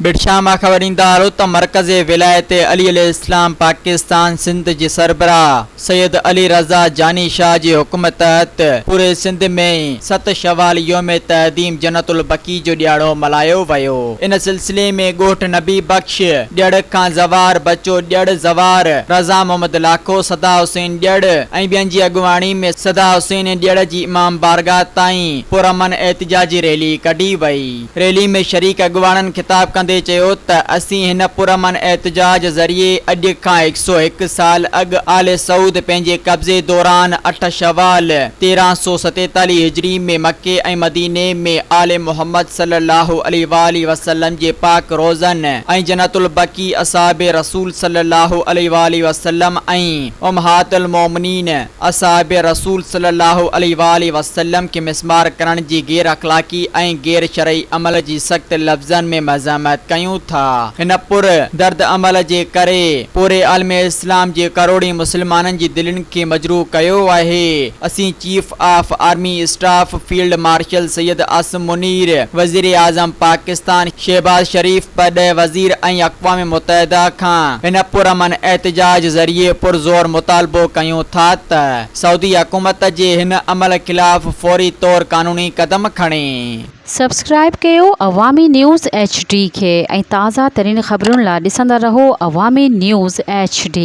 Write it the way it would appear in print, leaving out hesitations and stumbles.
बिरशाह मां ख़बर ईंदा हलो त मरकज़ विलायत अली इस्लाम पाकिस्तान सिंध जे सरबराह सैयद अली रज़ा जानी शाह जे हुक्म तहत पूरे सिंध में 7 शवाल योम तहदीम जन्नतुल बकी जो ॾियारो मल्हायो वियो। इन सिलसिले में ॻोठ नबी बख्श ॾियड़ खां ज़वार बचो ॾियड़ ज़वार रज़ा मोहम्मद लाखो सदा हुसैन ॾियड़ ऐं ॿियनि जी अॻुवाणी में सदा हुसैन ॾियड़ जी इमाम बारगाह ताईं पुरअमन एहतिजाजी रैली कढी वई। रैली में शरीक अॻुवाणनि खिताब कंदे चयो त असीं हिन पुरअमन एहतिजाज ज़रिए अॼु खां 101 साल अॻु आले सऊद पंहिंजे कब्ज़े दौरान 8 शवाल 1347 हिजरी में मके ऐं मदीने में आले मोहम्मद सल्लल्लाहु अलैहि वसल्लम जे पाक रोज़न ऐं जन्नतुल बकी असहाबे रसूल सल्लल्लाहु अलैहि वसल्लम ऐं उम्महातुल मोमिनीन असहाबे रसूल सल्लल्लाहु अलैहि वसल्लम के मिसमार करण जी गैर अखलाकी ऐं गैर शरई अमल जी सख्त लफ्ज़नि में मज़ामत कयूं था। हिन पुर दर्द अमल जे करे पूरे आलमे इस्लाम जे करोड़ी मुसलमाननि जी दिलनि खे मजरूह कयो आहे। असीं chief of army staff field marshal Syed Asim Munir, वज़ीर आज़म पाकिस्तान शहबाज शरीफ, पद वज़ीर ऐं अक़वाम मुत्तहिदा खां हिन पुरअमन एहतिजाज ज़रिए पुरज़ोर मुतालबो कयूं था त सऊदी हुकूमत जे हिन अमल खिलाफ़ फौरी तौर कानूनी कदम खणे। सब्सक्राइब कयो अवामी न्यूज़ HD खे ऐं ताज़ा तरीन ख़बरुनि लाइ ॾिसंदा रहो अवामी न्यूज़ HD।